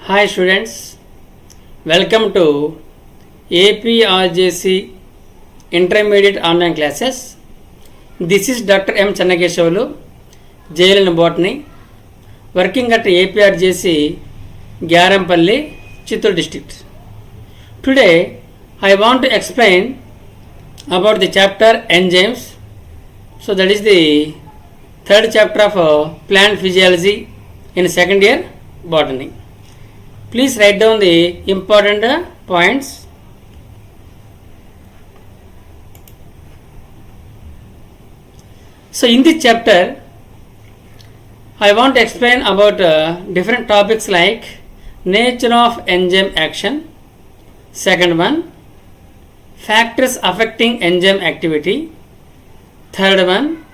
Hi students, welcome to APRJC Intermediate Online Classes. This is Dr. M. Channakeshavalu, JL in Botany, working at APRJC, Gyarampalli, Chittoor district. Today, I want to explain about the chapter enzymes. So that is the third chapter of plant physiology in second year botany. Please write down the important points. So in this chapter, I want to explain about different topics like nature of enzyme action. Second one, factors affecting enzyme activity. Third one,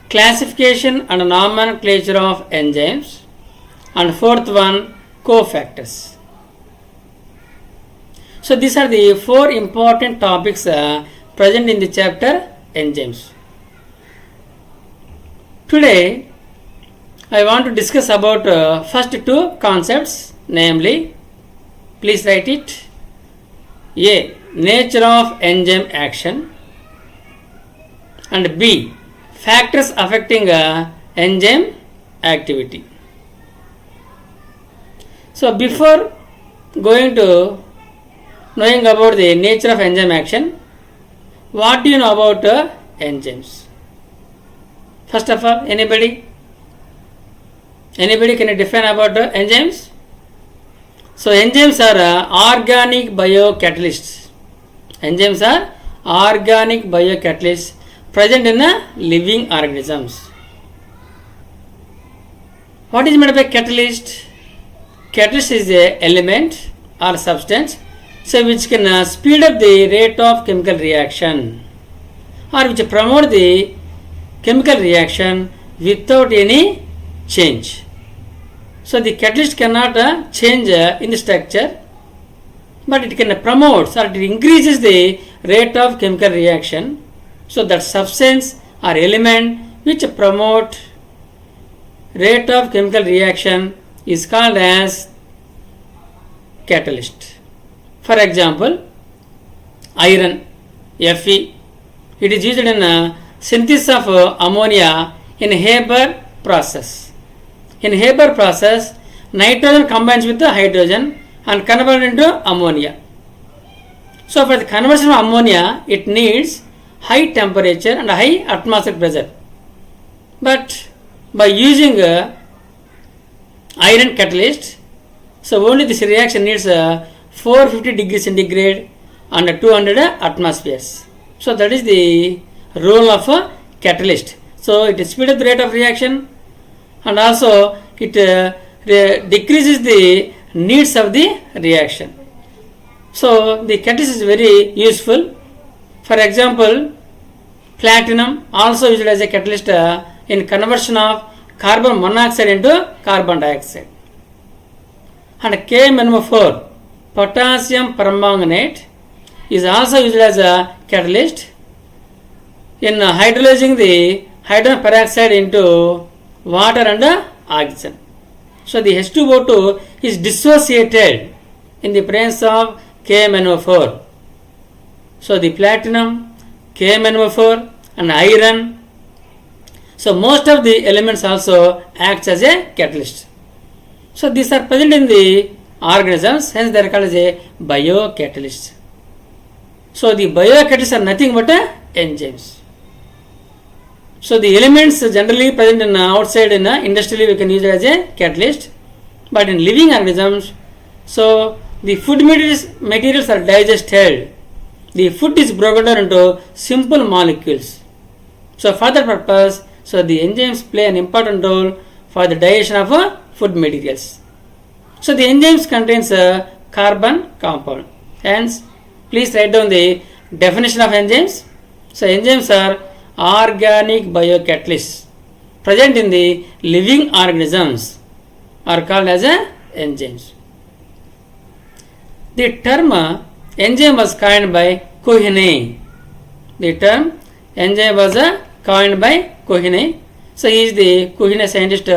classification and nomenclature of enzymes. And fourth one, cofactors. So these are the four important topics present in the chapter enzymes. Today I want to discuss about first two concepts, namely, please write it. A. Nature of enzyme action, and B. Factors affecting enzyme activity. So before going to knowing about the nature of enzyme action, what do you know about enzymes? First of all, anybody can define about enzymes? So enzymes are organic biocatalysts. Enzymes are organic biocatalysts present in living organisms. What is meant by catalyst? Catalyst is a element or substance which can speed up the rate of chemical reaction or which promote the chemical reaction without any change. So the catalyst cannot change in the structure, but it can promote or it increases the rate of chemical reaction. So that substance or element which promote rate of chemical reaction is called as catalyst. For example, iron, Fe, it is used in synthesis of ammonia in Haber process. In Haber process, nitrogen combines with the hydrogen and converted into ammonia. So for the conversion of ammonia, it needs high temperature and high atmospheric pressure. But by using iron catalyst, so only this reaction needs 450 degrees centigrade and 200 atmospheres. So that is the role of a catalyst. So it speeds up the rate of reaction and also it decreases the needs of the reaction. So the catalyst is very useful. For example, platinum also used as a catalyst in conversion of carbon monoxide into carbon dioxide. And KMnO4, potassium permanganate, is also used as a catalyst in hydrolyzing the hydrogen peroxide into water and oxygen. So the H2O2 is dissociated in the presence of KMnO4. So the platinum, KMnO4 and iron, so most of the elements also acts as a catalyst. So these are present in the organisms, hence they are called as a biocatalyst. So the biocatalysts are nothing but enzymes. So the elements generally present in outside in industrially we can use it as a catalyst, but in living organisms, so the food materials are digested. The food is broken down into simple molecules. So for that purpose, so the enzymes play an important role for the digestion of food materials. So the enzymes contains a carbon compound. Hence, please write down the definition of enzymes. So enzymes are organic biocatalysts present in the living organisms are called as enzymes. The term enzyme was coined by Cohene. The term enzyme was coined by Cohene. So he is the Cohene scientist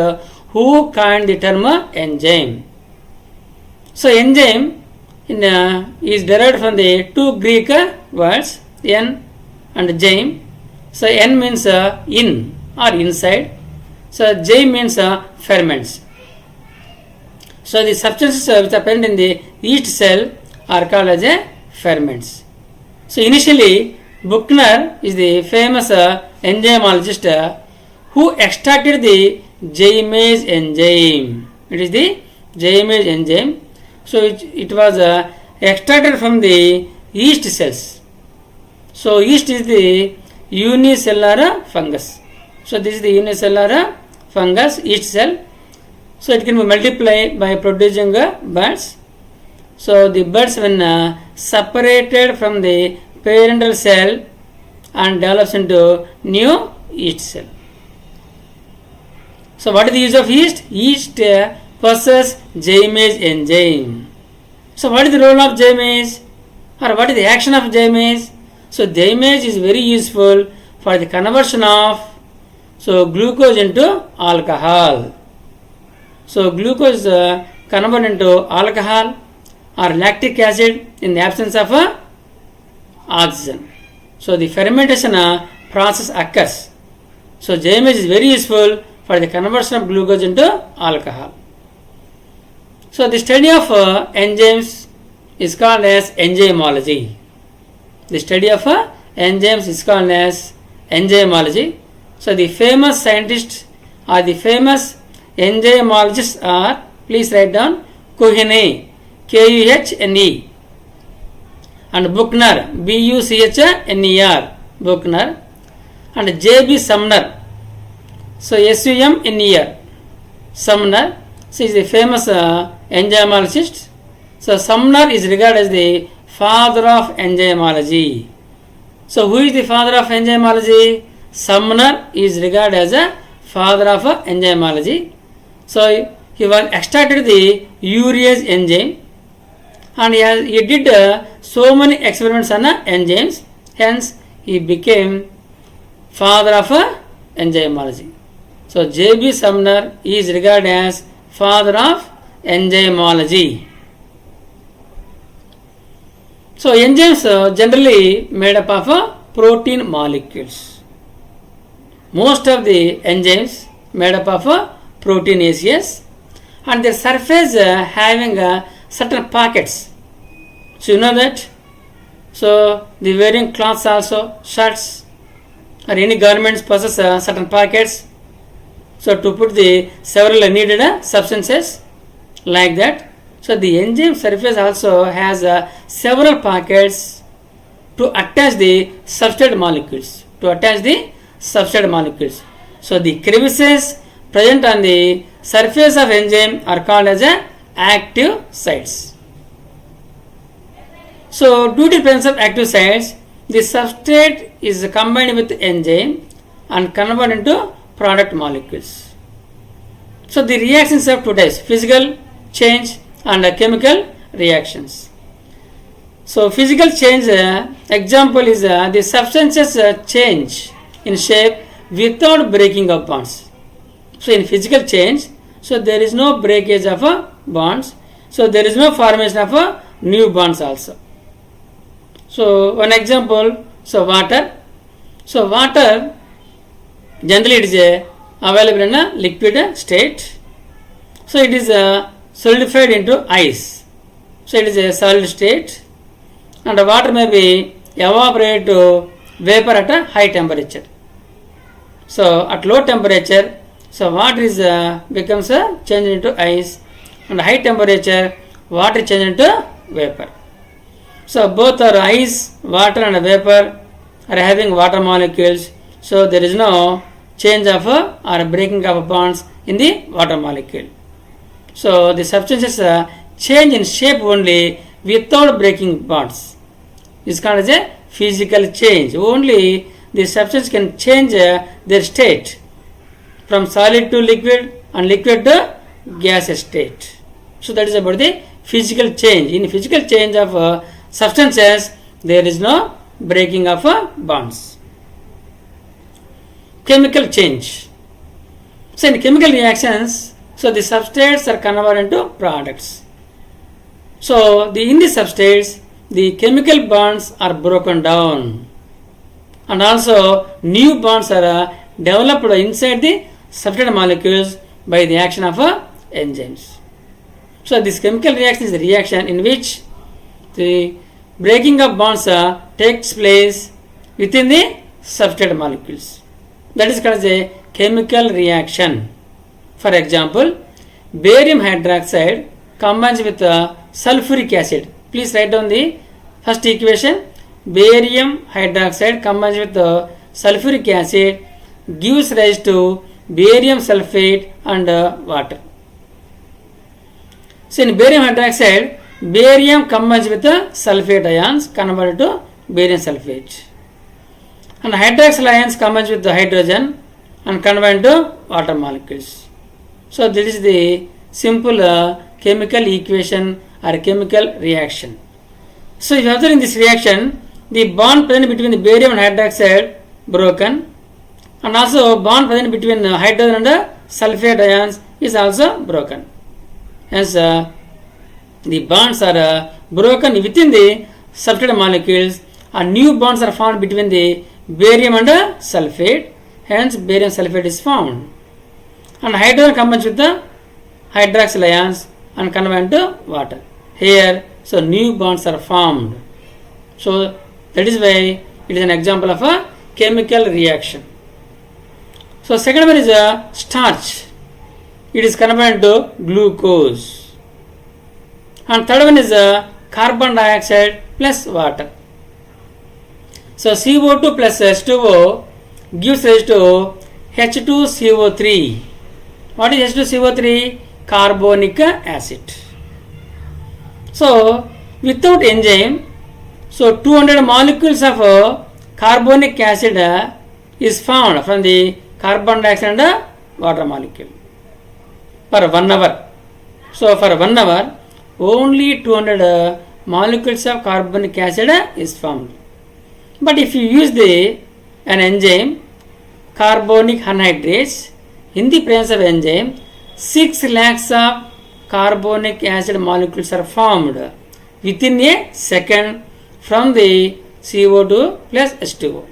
who coined the term enzyme. So enzyme is derived from the two Greek words en and zyme. So en means in or inside. So zyme means ferments. So the substances which are present in the yeast cell are called as ferments. So initially Buchner is the famous enzymologist who extracted the zymease enzyme. It is the zymease enzyme. So it was extracted from the yeast cells. So yeast is the unicellular fungus. So this is the unicellular fungus yeast cell. So it can be multiplied by producing buds. So the buds when separated from the parental cell and develops into new yeast cell. So what is the use of yeast? Yeast possesses zymease enzyme. So what is the role of zymease, or what is the action of zymease? So zymease is very useful for the conversion of glucose into alcohol. So glucose converted into alcohol or lactic acid in the absence of oxygen. So the fermentation process occurs. So zymease is very useful for the conversion of glucose into alcohol. So the study of enzymes is called as enzymology. The study of enzymes is called as enzymology. So the famous scientists or the famous enzymologists are, please write down, Kuhne, Kuhne, and Buchner, Buchner, Buchner, and J.B. Sumner. So Sumner, Sumner. So he is the famous enzymologist. So Sumner is regarded as the father of enzymology. So who is the father of enzymology? Sumner is regarded as a father of enzymology. So he was extracted the urease enzyme, and he did so many experiments on enzymes. Hence he became father of enzymology. So J.B. Sumner is regarded as father of enzymology. So enzymes are generally made up of protein molecules. Most of the enzymes made up of proteinaceous, and their surface having certain pockets. So you know that. So the wearing cloths also, shirts or any garments possess certain pockets. So to put the several needed substances like that. So the enzyme surface also has several pockets to attach the substrate molecules. So the crevices present on the surface of enzyme are called as active sites. So due to the presence of active sites, the substrate is combined with enzyme and converted into product molecules. So the reactions have two types: physical change and chemical reactions. So physical change example is the substances change in shape without breaking of bonds. So in physical change, so there is no breakage of bonds. So there is no formation of new bonds also. So one example, so water. So water generally it is available in a liquid state. So it is solidified into ice. So it is a solid state, and water may be evaporated to vapor at a high temperature. So at low temperature, so water is becomes changed into ice, and high temperature water changed into vapor. So both are ice, water and vapor are having water molecules. So there is no change of or breaking of bonds in the water molecule. So the substances change in shape only without breaking bonds. This is called as a physical change. Only the substance can change their state from solid to liquid and liquid to gas state. So that is about the physical change. In physical change of substances, there is no breaking of bonds. Chemical change. So in chemical reactions, so the substrates are converted into products. So in the substrates, the chemical bonds are broken down, and also new bonds are developed inside the substrate molecules by the action of enzymes. So this chemical reaction is a reaction in which the breaking of bonds takes place within the substrate molecules. That is called as a chemical reaction. For example, barium hydroxide combines with sulfuric acid. Please write down the first equation. Barium hydroxide combines with sulfuric acid gives rise to barium sulfate and water. So in barium hydroxide, barium combines with the sulfate ions converted to barium sulfate, and hydroxyl ions combines with the hydrogen and convert to water molecules. So this is the simple chemical equation or chemical reaction. So if you observe in this reaction, the bond present between the barium and hydroxide broken, and also bond present between hydrogen and sulfate ions is also broken. Hence the bonds are broken within the substrate molecules, and new bonds are formed between the barium and sulfate. Hence barium sulfate is formed, and hydrogen combines with the hydroxyl ions and convert to water. Here, so new bonds are formed. So that is why it is an example of a chemical reaction. So second one is a starch. It is converted to glucose. And third one is a carbon dioxide plus water. So CO2 plus H2O gives rise to H2CO3. What is H2CO3? Carbonic acid. So without enzyme, so 200 molecules of carbonic acid is found from the carbon dioxide and water molecule per 1 hour. So for 1 hour, only 200 molecules of carbonic acid is formed. But if you use an enzyme, carbonic anhydrase, in the presence of enzyme, 6 lakhs of carbonic acid molecules are formed within a second from the CO2 plus H2O.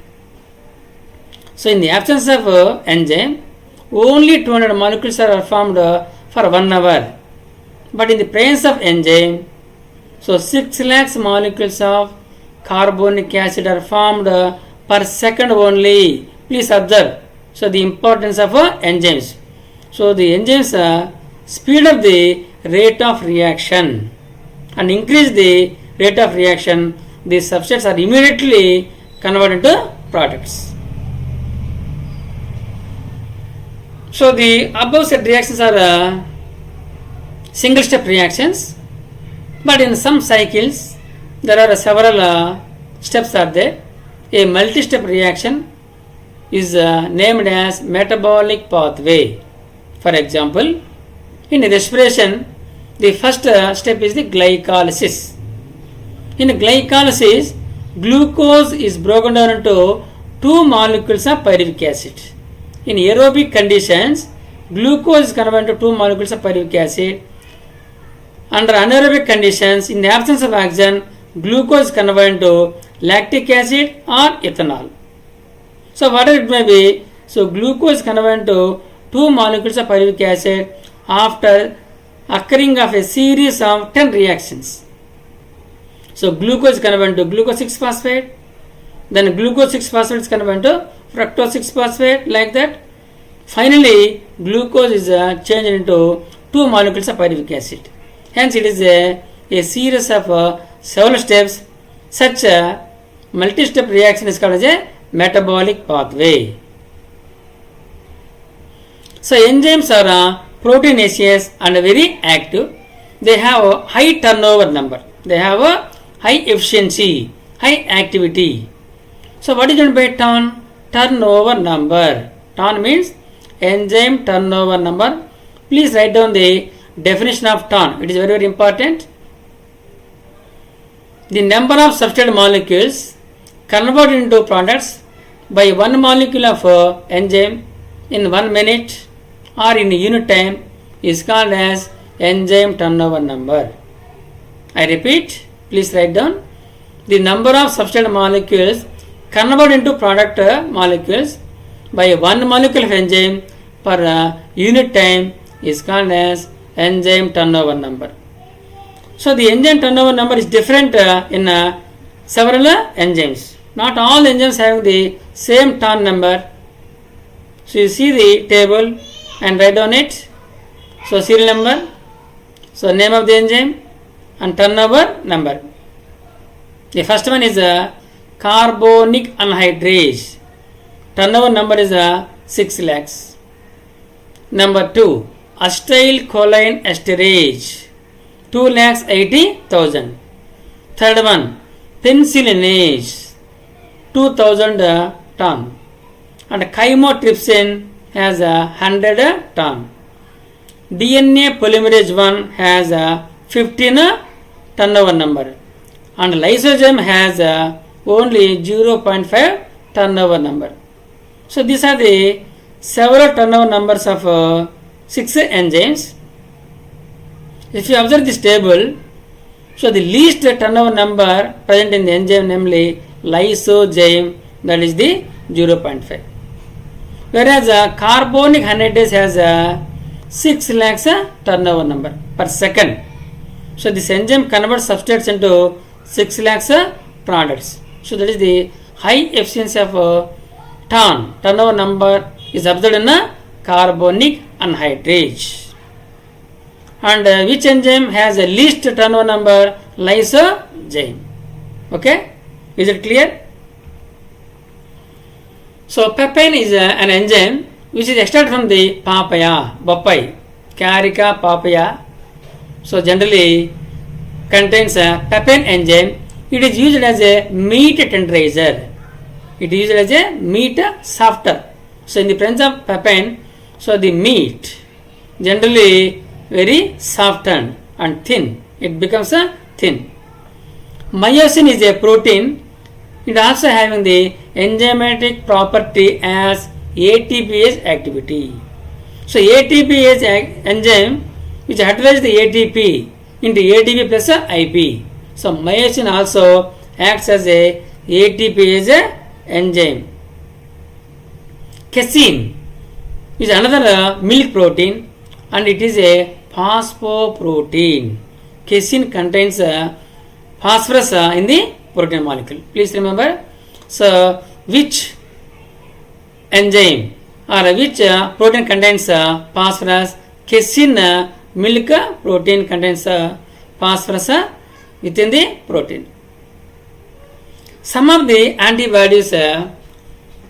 So in the absence of enzyme, only 200 molecules are formed for 1 hour. But in the presence of enzyme, so 6 lakhs molecules of carbonic acid are formed per second only. Please observe. So the importance of enzymes. So the enzymes speed up the rate of reaction and increase the rate of reaction. The substrates are immediately converted to products. So the above said reactions are single step reactions, but in some cycles there are several steps are there. A multi-step reaction is named as metabolic pathway. For example, in respiration, the first step is the glycolysis. In glycolysis, glucose is broken down into 2 molecules of pyruvic acid. In aerobic conditions, glucose is converted to 2 molecules of pyruvic acid. Under anaerobic conditions, in the absence of oxygen, glucose is converted to lactic acid or ethanol. So whatever it may be, so glucose is converted to 2 molecules of pyruvic acid after occurring of a series of 10 reactions. So glucose is converted to glucose 6-phosphate, then glucose 6-phosphate is converted to fructose 6-phosphate, like that. Finally, glucose is changed into 2 molecules of pyruvic acid. Hence, it is a series of several steps. Such a multi-step reaction is called as a metabolic pathway. So enzymes are proteinaceous and very active. They have a high turnover number. They have a high efficiency, high activity. So what is meant by TON? Turnover number. TON means enzyme turnover number. Please write down the definition of TON. It is very, very important. The number of substrate molecules converted into products by 1 molecule of enzyme in 1 minute or in unit time is called as enzyme turnover number. I repeat, please write down. The number of substrate molecules converted into product molecules by one molecule of enzyme per unit time is called as enzyme turnover number. So the enzyme turnover number is different in several enzymes. Not all enzymes having the same turn number. So you see the table and write down it. So serial number, so name of the enzyme and turnover number. The first one is carbonic anhydrase. Turnover number is 6 lakhs. Number 2, acetylcholine esterase, 2,80,000. Third one, penicillinase, 2,000 ton. And chymotrypsin has 100 ton. DNA polymerase 1 has 15 turnover number. And lysozyme has only 0.5 turnover number. So these are the several turnover numbers of 6 enzymes. If you observe this table, so the least turnover number present in the enzyme, namely lysozyme, that is the 0.5. Whereas carbonic anhydrase has 6 lakhs turnover number per second. So this enzyme converts substrates into 6 lakhs products. So that is the high efficiency of turnover number is observed in carbonic anhydrase. And which enzyme has the least turnover number? Lysozyme. Okay, is it clear? So papain is an enzyme which is extracted from the papaya, papai, Carica papaya. So generally contains a papain enzyme. It is used as a meat tenderizer. It is used as a meat softer. So in the presence of papain, so the meat generally very softened and thin. It becomes thin. Myosin is a protein. It also having the enzymatic property as ATPase activity. So ATPase enzyme which hydrolyzes the ATP into ATP plus IP. So myosin also acts as a ATPase enzyme. Casein is another milk protein and it is a phosphoprotein. Casein contains phosphorus in the protein molecule. Please remember. So which enzyme or which protein contains phosphorus? Casein milk protein contains phosphorus within the protein. Some of the antibodies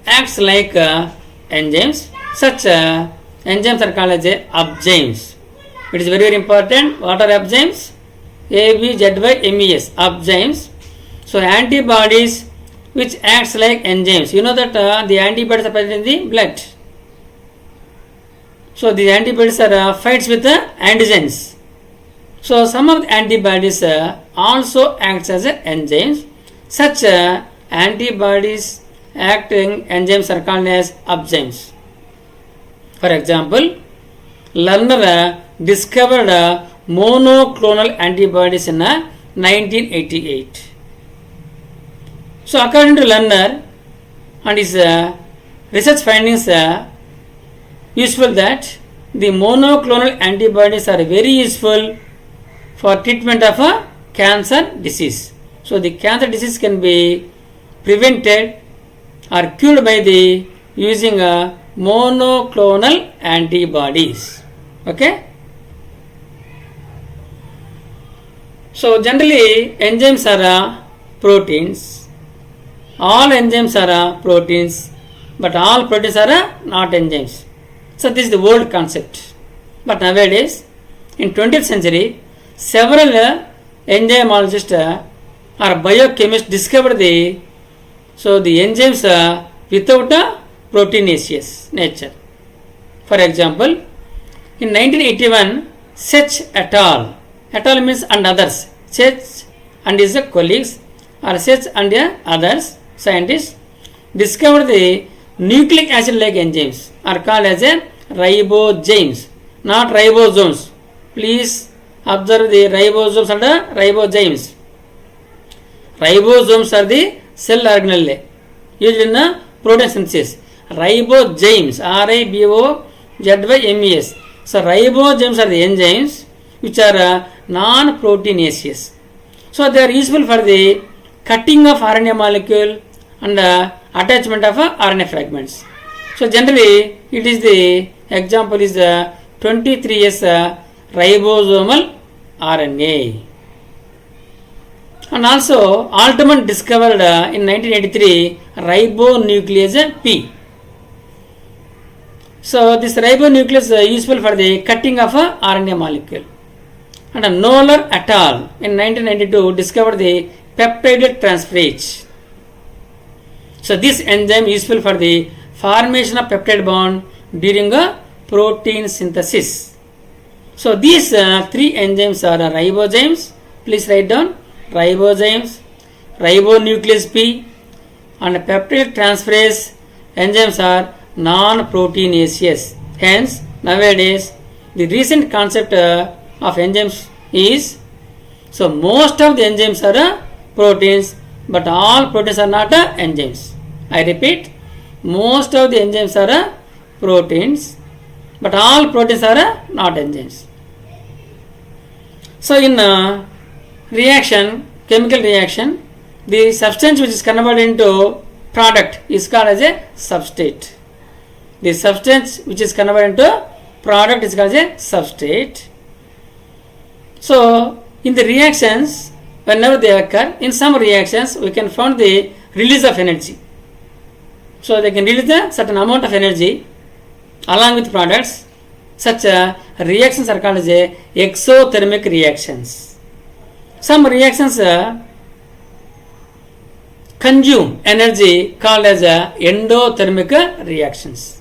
acts like enzymes. Such enzymes are called as upzymes. It is very, very important. What are upzymes? ABZYMES, upzymes. So antibodies which acts like enzymes. You know that the antibodies are present in the blood. So these antibodies are fights with the antigens. So some of the antibodies also acts as enzymes. Such antibodies acting enzymes are called as upzymes. For example, Lerner discovered monoclonal antibodies in 1988. So according to Lerner and his research findings useful that the monoclonal antibodies are very useful for treatment of a cancer disease. So the cancer disease can be prevented or cured by the using monoclonal antibodies. Okay. So generally enzymes are proteins. All enzymes are proteins, but all proteins are not enzymes. So this is the old concept. But nowadays, in 20th century, several enzymologists or biochemists discovered the enzymes without a proteinaceous nature. For example, in 1981, Sech et al. Et al. Means and others. Sech and his colleagues or Sech and others scientists discovered the nucleic acid like enzymes are called as ribozymes, not ribosomes. Please Observe the ribosomes and ribozymes. Ribosomes are the cell organelle used in protein synthesis. Ribozymes, RIBOZYMES. So ribozymes are the enzymes which are non-proteinaceous. So they are useful for the cutting of RNA molecule and attachment of RNA fragments. So generally it is the example is 23S ribosomal RNA. And also Altman discovered in 1983 ribonuclease P. So this ribonuclease is useful for the cutting of RNA molecule. And Knoller et al. In 1992 discovered the peptide transferase. So this enzyme is useful for the formation of peptide bond during a protein synthesis. So these three enzymes are ribozymes. Please write down ribozymes, ribonuclease P, and peptide transferase enzymes are non-proteinaceous. Hence, nowadays the recent concept of enzymes is, so most of the enzymes are proteins, but all proteins are not enzymes. I repeat, most of the enzymes are proteins, but all proteins are not enzymes. So in reaction, chemical reaction, the substance which is converted into product is called as a substrate. The substance which is converted into product is called as a substrate. So in the reactions, whenever they occur, in some reactions we can find the release of energy. So they can release a certain amount of energy along with products. Such reactions are called as exothermic reactions. Some reactions consume energy called as endothermic reactions.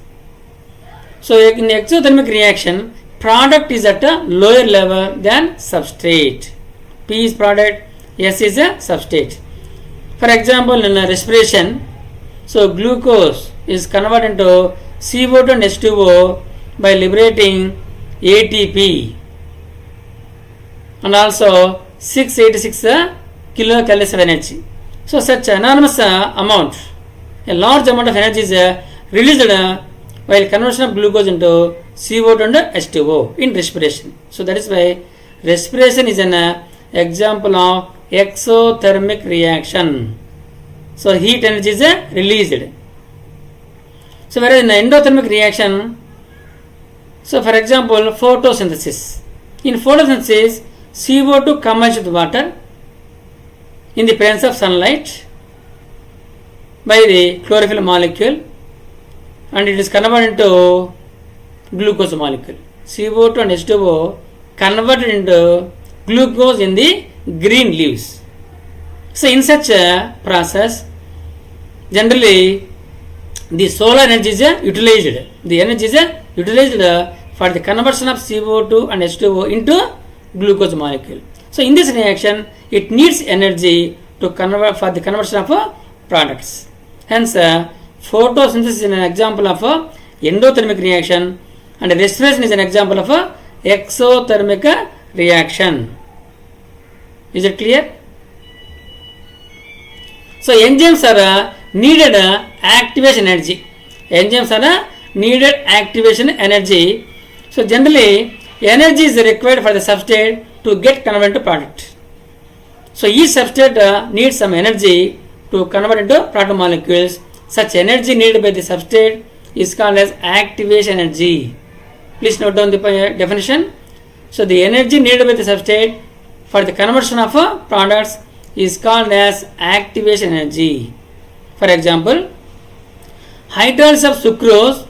So in exothermic reaction, product is at a lower level than substrate. P is product, S is a substrate. For example, in respiration, so glucose is converted into CO2 and H2O by liberating ATP and also 686 kilocalories of energy. So such enormous amount, a large amount of energy is released while conversion of glucose into CO2 and H2O in respiration. So that is why respiration is an example of exothermic reaction. So heat energy is released. So whereas in endothermic reaction, so for example photosynthesis. In photosynthesis, CO2 combines with water in the presence of sunlight by the chlorophyll molecule and it is converted into glucose molecule. CO2 and H2O converted into glucose in the green leaves. So in such a process, generally the solar energy is utilized. The energy is utilized for the conversion of CO2 and H2O into glucose molecule. So in this reaction, it needs energy to convert for the conversion of products. Hence, photosynthesis is an example of endothermic reaction and respiration is an example of exothermic reaction. Is it clear? So enzymes are needed activation energy. Enzymes are needed activation energy. So generally energy is required for the substrate to get converted into product. So each substrate needs some energy to convert into product molecules. Such energy needed by the substrate is called as activation energy. Please note down the definition. So the energy needed by the substrate for the conversion of products is called as activation energy. For example, hydrolysis of sucrose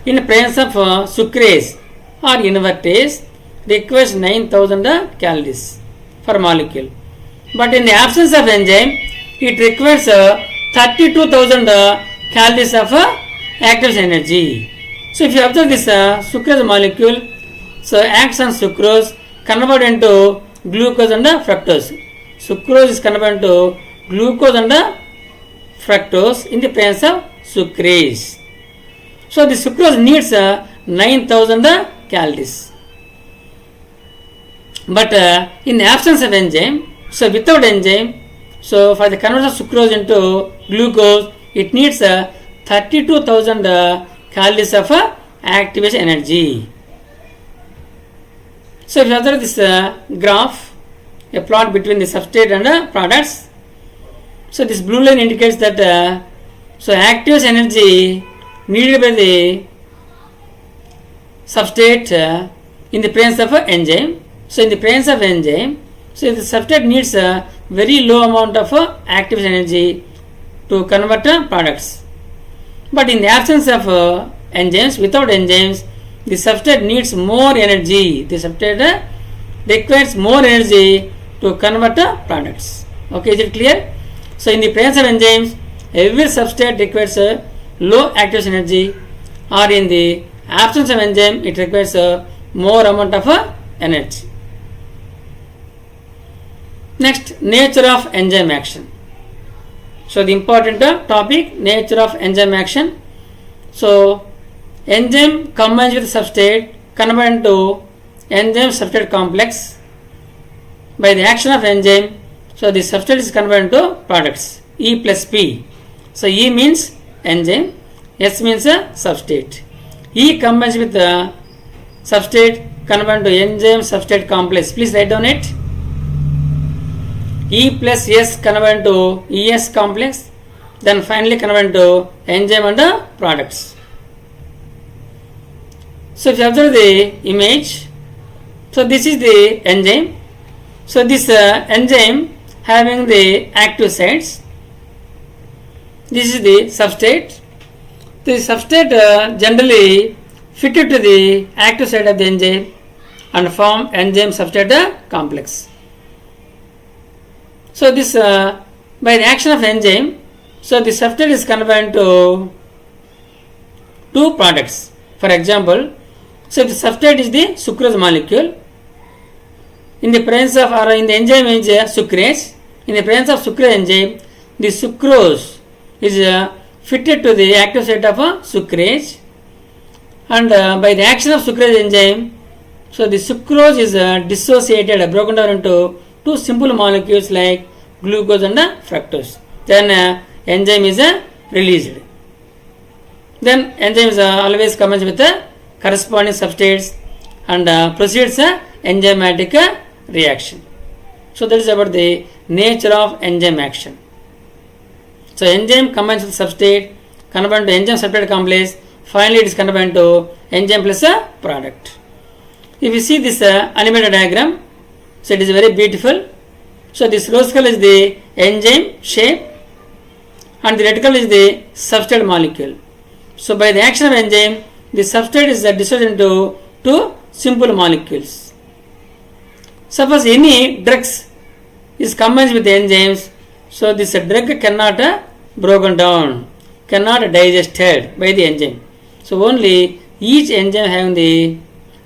in presence of sucrase or invertase requires 9000 calories per molecule. But in the absence of enzyme, it requires 32,000 calories of activation energy. So if you observe this sucrose molecule, so acts on sucrose, converted into glucose and fructose. Sucrose is converted into glucose and fructose in the presence of sucrase. So the sucrose needs 9000 calories. But in the absence of enzyme, so without enzyme, so for the conversion of sucrose into glucose, it needs 32,000 calories of activation energy. So if you observe this graph, a plot between the substrate and products, so this blue line indicates that so activation energy needed by the substrate in the presence of enzyme. So in the presence of enzyme, so the substrate needs a very low amount of activation energy to convert products. But in the absence of enzymes, without enzymes, the substrate needs more energy. The substrate requires more energy to convert products. Okay, is it clear? So in the presence of enzymes, every substrate requires a low activation energy, or in the absence of enzyme, it requires a more amount of energy. Next, nature of enzyme action. So the important topic, nature of enzyme action. So enzyme combines with substrate, convert into enzyme substrate complex. By the action of enzyme, so the substrate is converted into products, E plus P. So E means enzyme, S means substrate. E combines with the substrate, convert to enzyme substrate complex. Please write down it. E plus S convert to ES complex, then finally convert to enzyme and products. So if you observe the image, so this is the enzyme. So this enzyme having the active sites. This is the substrate. The substrate generally fitted to the active site of the enzyme and form enzyme substrate complex. So this by the action of enzyme, so the substrate is converted to two products. For example, so the substrate is the sucrose molecule. In the presence of or in the enzyme is sucrase. In the presence of sucrase enzyme, the sucrose is fitted to the active site of sucrase, and by the action of sucrase enzyme, so the sucrose is dissociated, broken down into two simple molecules like glucose and fructose. Then enzyme is released. Then enzyme is always comes with corresponding substrates and proceeds enzymatic reaction. So that is about the nature of enzyme action. So enzyme combines with substrate, convert to enzyme substrate complex. Finally, it is converted to enzyme plus a product. If you see this animated diagram, so it is very beautiful. So this rose color is the enzyme shape, and the red color is the substrate molecule. So by the action of enzyme, the substrate is dissociated into two simple molecules. Suppose any drugs is combined with the enzymes, so this drug cannot broken down, cannot digested by the enzyme. So only each enzyme having the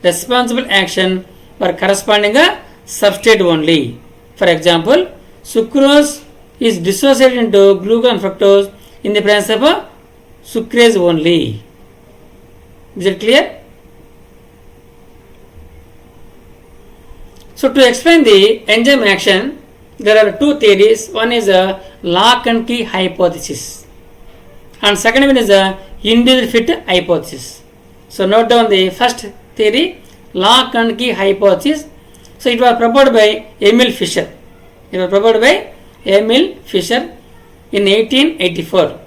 responsible action for corresponding substrate only. For example, sucrose is dissociated into glucose and fructose in the presence of sucrase only. Is it clear? So to explain the enzyme action, there are two theories. One is a lock and key hypothesis, and second one is a individual fit hypothesis. So note down the first theory, lock and key hypothesis. So it was proposed by Emil Fischer. It was proposed by Emil Fischer in 1884.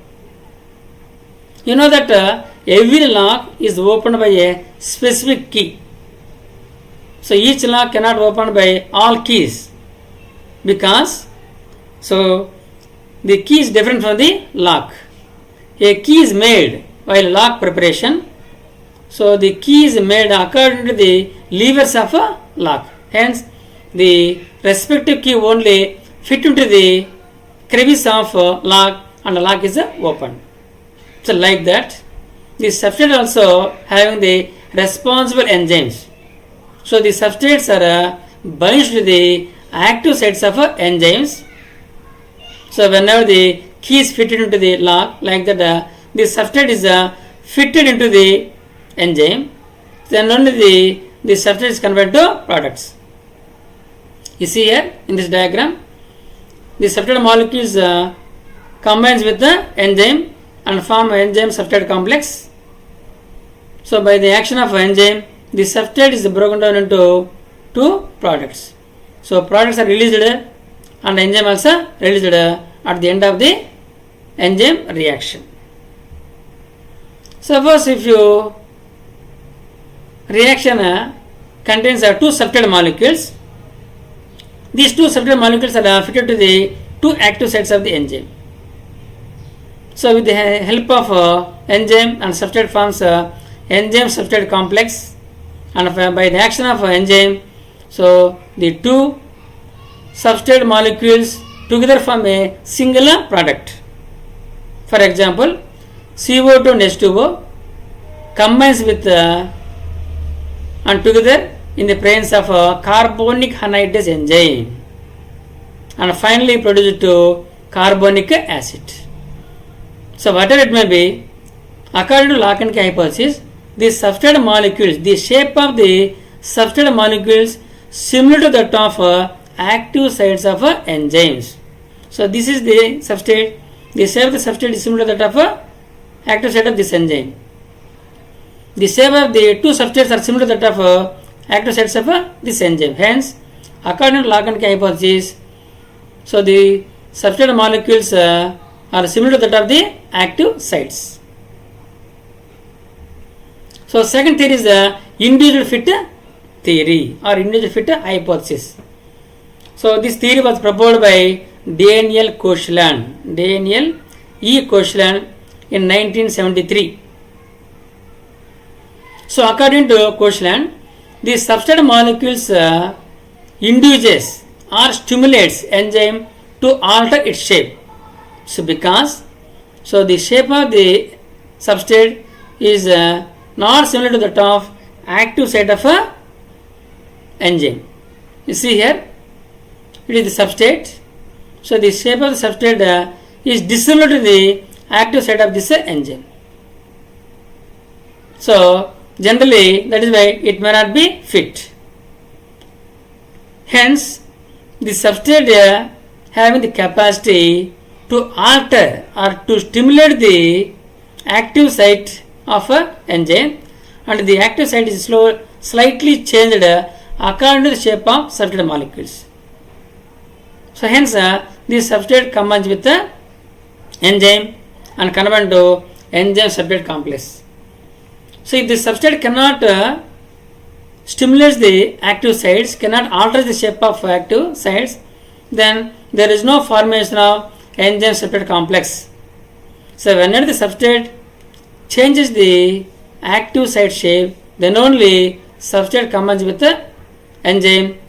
You know that every lock is opened by a specific key. So each lock cannot open by all keys, because so the key is different from the lock. A key is made while lock preparation. So the key is made according to the levers of a lock. Hence, the respective key only fit into the crevice of lock, and the lock is open. So like that, the substrate also having the responsible enzymes. So the substrates are bind to the active sites of enzymes. So whenever the key is fitted into the lock, like that, the substrate is fitted into the enzyme. Then only the substrate is converted to products. You see here in this diagram, the substrate molecules combines with the enzyme and form enzyme substrate complex. So by the action of enzyme, the substrate is broken down into two products. So products are released and enzyme also released at the end of the enzyme reaction. Suppose if you reaction contains two substrate molecules, these two substrate molecules are fitted to the two active sites of the enzyme. So with the help of enzyme and substrate forms enzyme substrate complex, and by the action of enzyme, so the two substrate molecules together form a single product. For example, CO2 and H2O combines with and together in the presence of carbonic anhydrous enzyme and finally produced to carbonic acid. So whatever it may be, according to Lock-and-Key hypothesis, the substrate molecules, the shape of the substrate molecules similar to that of active sites of enzymes. So this is the substrate. The shape of the substrate is similar to that of active site of this enzyme. The shape of the two substrates are similar to that of active sites of this enzyme. Hence, according to Lock-and-Key hypothesis, so the substrate molecules are similar to that of the active sites. So second theory is the individual fit theory or individual fit hypothesis. So this theory was proposed by Daniel Koshland, Daniel E. Koshland in 1973. So according to Koshland, the substrate molecules induces or stimulates enzyme to alter its shape. So because the shape of the substrate is not similar to that of active site of a enzyme. You see here, it is the substrate. So the shape of the substrate is dissimilar to the active site of this enzyme. So generally that is why it may not be fit. Hence the substrate having the capacity to alter or to stimulate the active site of a enzyme, and the active site is slightly changed according to the shape of substrate molecules. So hence the substrate combines with the enzyme and convert to enzyme substrate complex. So if the substrate cannot stimulate the active sites, cannot alter the shape of active sites, then there is no formation of enzyme substrate complex. So whenever the substrate changes the active site shape, then only substrate combines with the enzyme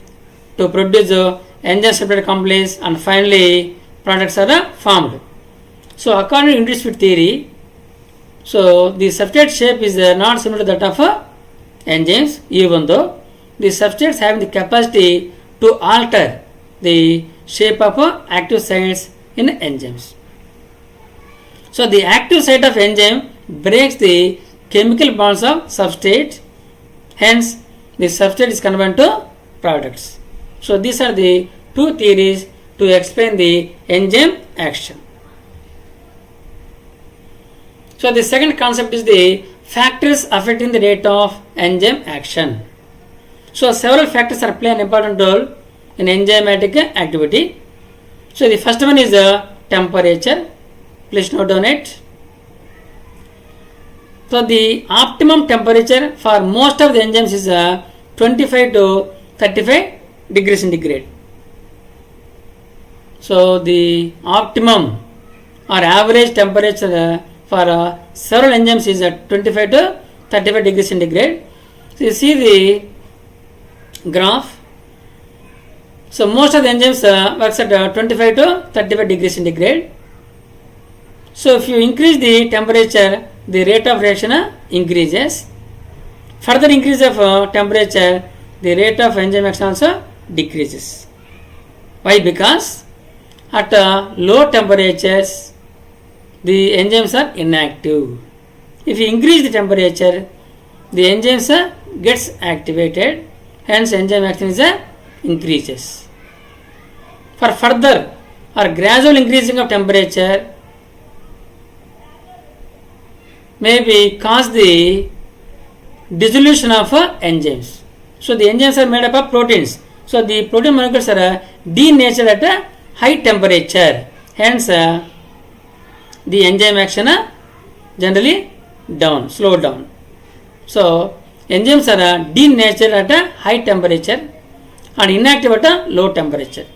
to produce the enzyme substrate complex, and finally products are formed. So according to individual fit theory, so the substrate shape is not similar to that of enzymes, even though the substrates having the capacity to alter the shape of active sites in enzymes. So the active site of enzyme breaks the chemical bonds of substrate, hence the substrate is converted to products. So these are the two theories to explain the enzyme action. So the second concept is the factors affecting the rate of enzyme action. So several factors are play an important role in enzymatic activity. So the first one is the temperature. Please note down it. So the optimum temperature for most of the enzymes is 25 to 35 degrees centigrade. So the optimum or average temperature for several enzymes is 25 to 35 degrees centigrade. So you see the graph. So most of the enzymes works at 25 to 35 degrees centigrade. So if you increase the temperature, the rate of reaction increases. Further increase of temperature, the rate of enzyme action also decreases. Why? Because at low temperatures, the enzymes are inactive. If you increase the temperature, the enzymes gets activated, hence enzyme action is increases. for further or gradual increasing of temperature may be cause the dissolution of enzymes. So the enzymes are made up of proteins. So the protein molecules are denatured at a high temperature. Hence the enzyme action generally slow down. So enzymes are denatured at a high temperature and inactive at a low temperature.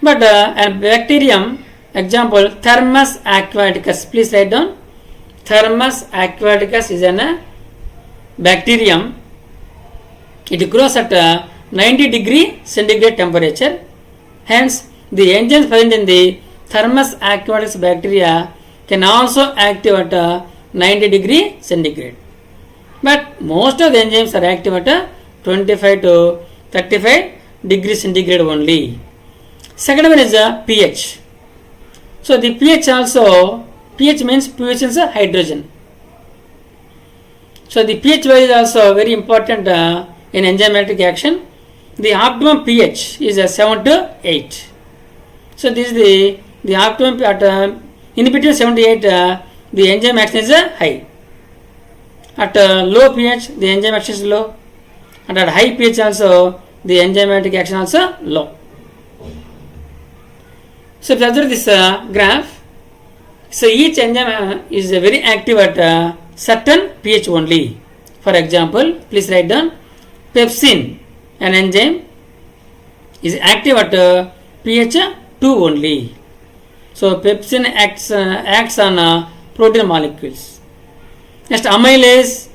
But a bacterium, example Thermus aquaticus, please write down. Thermus aquaticus is a bacterium. It grows at 90 degree centigrade temperature. Hence, the enzymes present in the Thermus aquaticus bacteria can also active at 90 degree centigrade. But most of the enzymes are active at 25 to 35 degree centigrade only. Second one is pH. So the pH means presence of hydrogen. So the pH value is also very important in enzymatic action. The optimum pH is 7 to 8. So this is the optimum at in between 7 to 8 the enzyme action is high. At low pH the enzyme action is low, and at high pH also the enzymatic action also low. So if you observe this graph, so each enzyme is very active at certain pH only. For example, please write down pepsin, an enzyme is active at pH 2 only. So pepsin acts on protein molecules. Next, amylase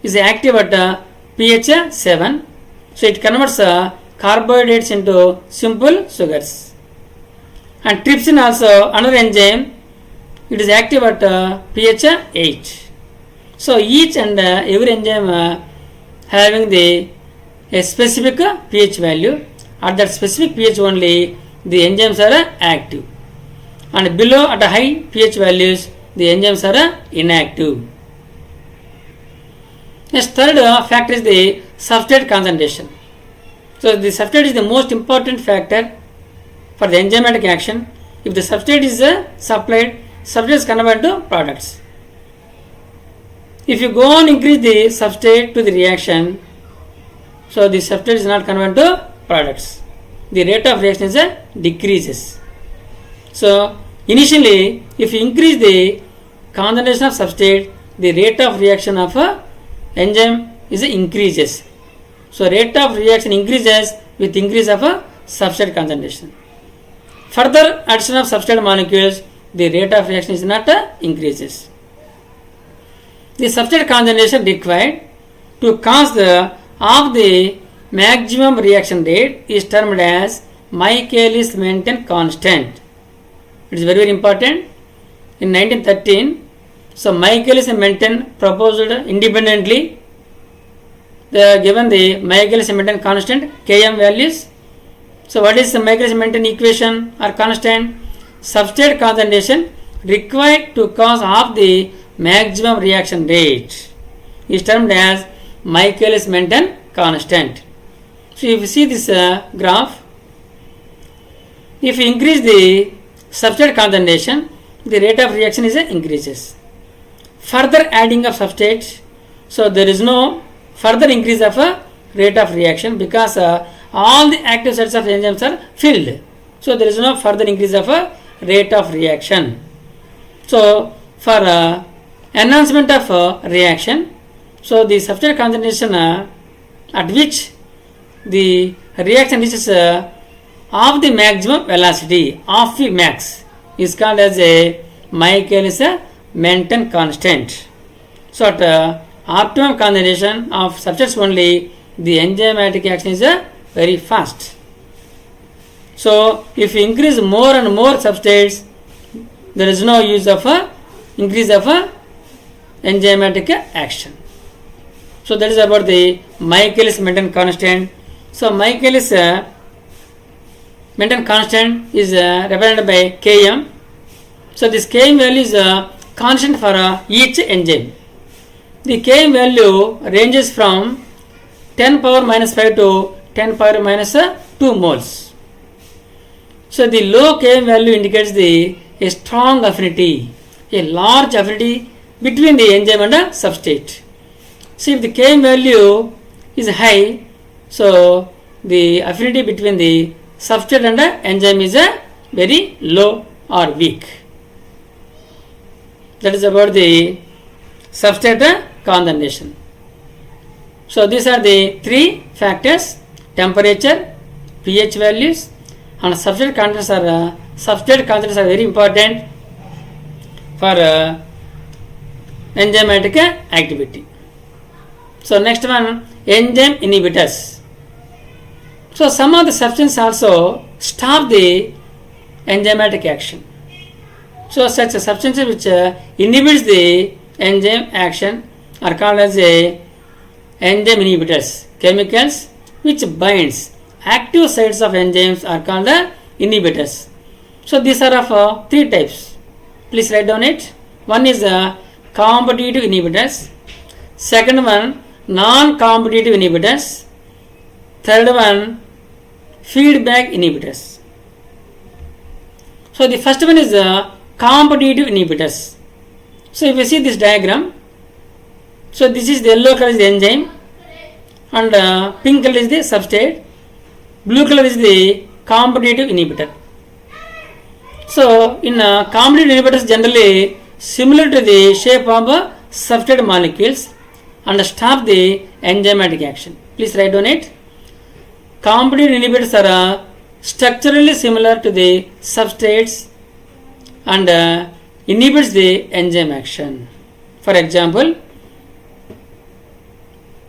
is active at pH 7. So it converts carbohydrates into simple sugars. And trypsin also another enzyme, it is active at pH 8. So each and every enzyme having a specific pH value. At that specific pH only the enzymes are active, and below at a high pH values the enzymes are inactive. Next, third factor is the substrate concentration. So the substrate is the most important factor for the enzymatic action. If the substrate is supplied, substrate is converted to products. If you go on increase the substrate to the reaction, so the substrate is not converted to products. The rate of reaction is decreases. So initially, if you increase the concentration of substrate, the rate of reaction of enzyme is increases. So rate of reaction increases with increase of substrate concentration. Further addition of substrate molecules, the rate of reaction is not increases. The substrate concentration required to cause the maximum reaction rate is termed as Michaelis-Menten constant. It is very, very important. In 1913, so Michaelis-Menten proposed independently. They are given the Michaelis-Menten constant Km values. So what is the Michaelis-Menten equation or constant? Substrate concentration required to cause the maximum reaction rate is termed as Michaelis-Menten constant. So if you see this graph, if you increase the substrate concentration, the rate of reaction is increases. Further adding of substrates, so there is no further increase of rate of reaction because all the active sites of enzymes are filled. So there is no further increase of rate of reaction. So for enhancement of reaction, so the substrate concentration at which the reaction reaches of the maximum velocity of the max is called as a Michaelis-Menten constant. So at optimum concentration of substrates only, the enzymatic action is very fast. So if you increase more and more substrates, there is no use of increase of enzymatic action. So that is about the Michaelis-Menten constant. So Michaelis-Menten constant is represented by Km. So this Km value is constant for each enzyme. The Km value ranges from 10 power minus 5 to 10 power minus 2 moles. So the low Km value indicates a strong affinity, a large affinity between the enzyme and the substrate. So if the Km value is high, so the affinity between the substrate and the enzyme is very low or weak. That is about the substrate condensation. So these are the three factors: temperature, pH values, and substrate concentrations are very important for enzymatic activity. So next one, enzyme inhibitors. So some of the substances also stop the enzymatic action. So such substances which inhibits the enzyme action are called as a enzyme inhibitors. Chemicals which binds active sites of enzymes are called the inhibitors. So these are of three types. Please write down it. One is competitive inhibitors. Second one, non-competitive inhibitors. Third one, feedback inhibitors. So the first one is competitive inhibitors. So if you see this diagram, so this is the yellow color is the enzyme, and pink color is the substrate, blue color is the competitive inhibitor. So in competitive inhibitors generally similar to the shape of substrate molecules and stop the enzymatic action. Please write down it. Competitive inhibitors are structurally similar to the substrates and inhibits the enzyme action. For example,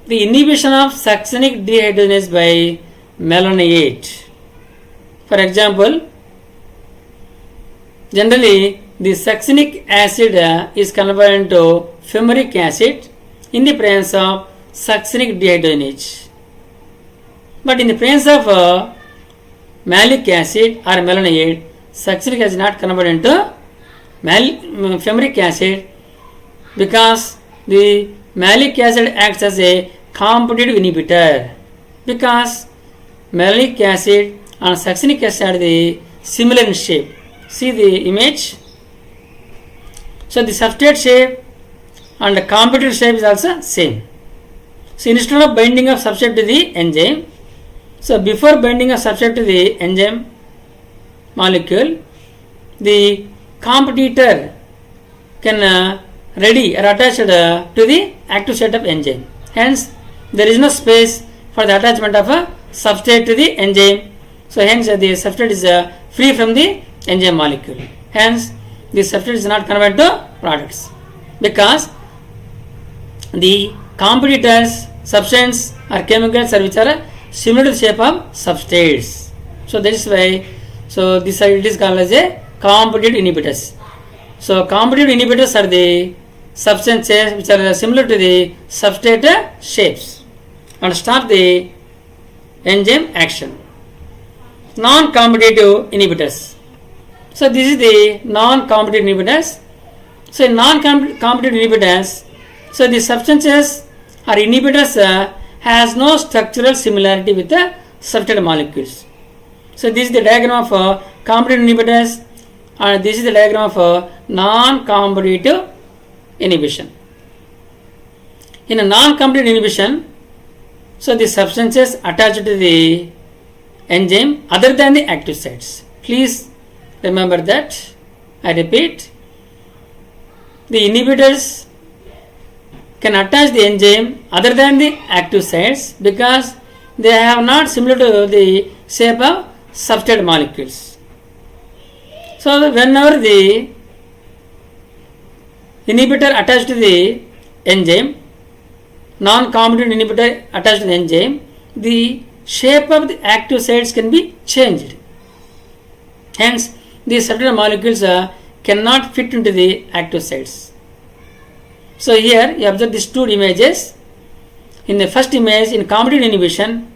the inhibition of succinic dehydrogenase by malonyate. For example, generally the succinic acid is converted into fumaric acid in the presence of succinic dehydrogenase. But in the presence of malic acid or malonyate, succinic acid is not converted into fumaric acid because the malic acid acts as a competitive inhibitor, because malic acid and succinic acid are the similar in shape. See the image. So the substrate shape and the competitive shape is also same. So instead of binding of substrate to the enzyme, so before binding of substrate to the enzyme molecule, the competitor can ready or attached to the active site of enzyme. Hence, there is no space for the attachment of a substrate to the enzyme. So hence the substrate is free from the enzyme molecule. Hence, the substrate is not converted to products because the competitors substance or chemicals are which are similar to the shape of substrates. So that is why this it is called as a competitive inhibitors. So competitive inhibitors are the substances which are similar to the substrate shapes and stop the enzyme action. Non-competitive inhibitors. So this is the non-competitive inhibitors. So in non-competitive inhibitors, so the substances or inhibitors has no structural similarity with the substrate molecules. So this is the diagram of competitive inhibitors, and this is the diagram of non-competitive inhibition. In a non-competitive inhibition, so the substances attached to the enzyme other than the active sites. Please remember that. I repeat, the inhibitors can attach the enzyme other than the active sites because they have not similar to the shape of substrate molecules. So whenever the inhibitor attached to the enzyme, non-competitive inhibitor attached to the enzyme, the shape of the active sites can be changed. Hence, these substrate molecules cannot fit into the active sites. So here you observe these two images. In the first image, in competitive inhibition,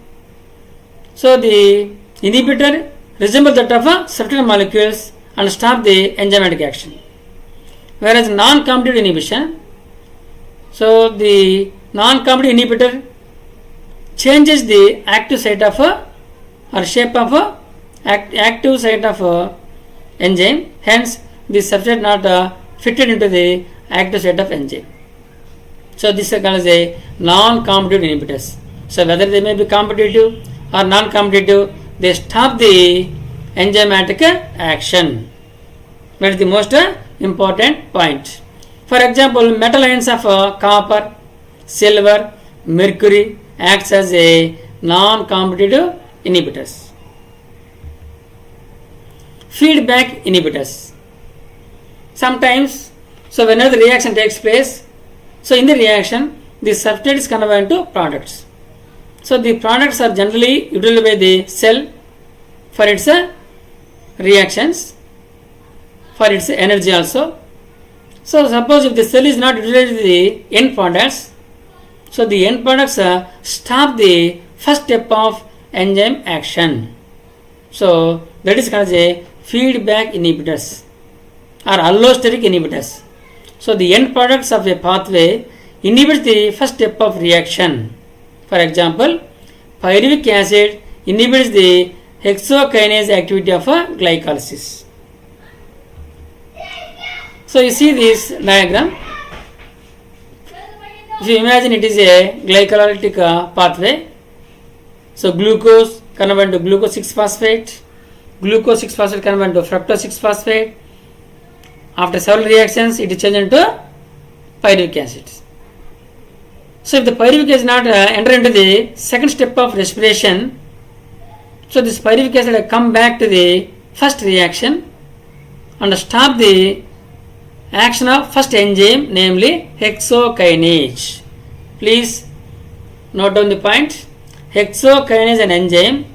so the inhibitor resembles that of substrate molecules and stop the enzymatic action. Whereas non-competitive inhibition, so the non-competitive inhibitor changes the active site of or shape of active site of enzyme. Hence, the substrate not fitted into the active site of enzyme. So this is called as a non-competitive inhibitors. So whether they may be competitive or non-competitive, they stop the enzymatic action. That is the most important point. For example, metal ions of copper, silver, mercury acts as a non-competitive inhibitors. Feedback inhibitors. Sometimes, so whenever the reaction takes place, so in the reaction, the substrate is converted into products. So the products are generally utilized by the cell for its reactions, for its energy also. So suppose if the cell is not utilizing the end products, so the end products stop the first step of enzyme action. So that is called as a feedback inhibitors or allosteric inhibitors. So the end products of a pathway inhibits the first step of reaction. For example, pyruvic acid inhibits the hexokinase activity of glycolysis. So you see this diagram. If you imagine it is a glycolytic pathway. So glucose converted to glucose 6-phosphate, glucose 6-phosphate converted to fructose 6-phosphate. After several reactions, it is changed into pyruvic acid. So if the pyruvic acid not enter into the second step of respiration, so this pyruvic acid will come back to the first reaction and stop the action of first enzyme, namely hexokinase. Please note down the point. Hexokinase an enzyme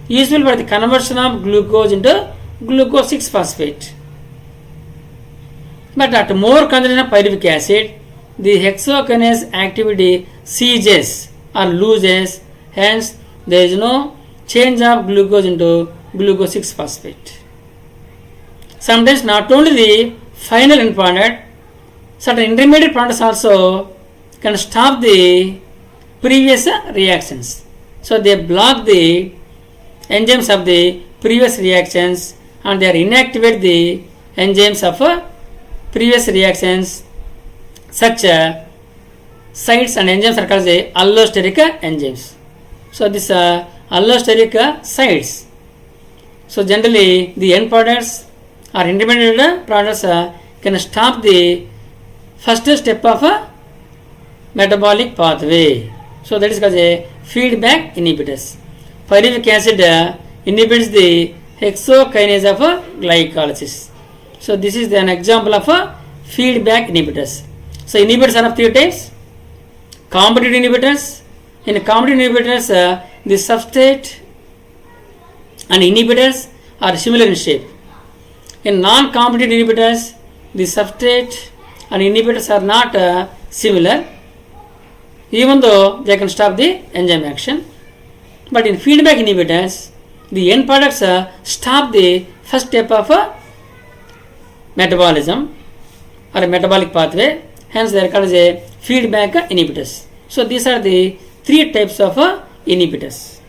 useful for the conversion of glucose into glucose 6-phosphate. But at more concentration of pyruvic acid, the hexokinase activity ceases or loses. Hence, there is no change of glucose into glucose 6-phosphate. Sometimes not only the final end product, certain intermediate products also can stop the previous reactions. So they block the enzymes of the previous reactions and they inactivate the enzymes of previous reactions. Such sites and enzymes are called as allosteric enzymes. So this allosteric sites. So generally the end products or intermediate products can stop the first step of a metabolic pathway. So that is called a feedback inhibitors. Pyruvic acid inhibits the hexokinase of glycolysis. So this is an example of a feedback inhibitors. So inhibitors are of three types. Competitive inhibitors. In competitive inhibitors, the substrate and inhibitors are similar in shape. In non-competitive inhibitors, the substrate and inhibitors are not similar, even though they can stop the enzyme action. But in feedback inhibitors, the end products stop the first step of metabolism or a metabolic pathway. Hence, they are called as a feedback inhibitors. So these are the three types of inhibitors.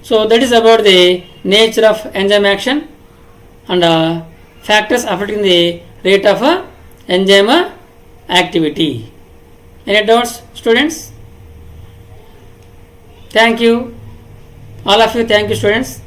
So that is about the nature of enzyme action and factors affecting the rate of enzyme activity. Any doubts, students? Thank you. All of you, thank you, students.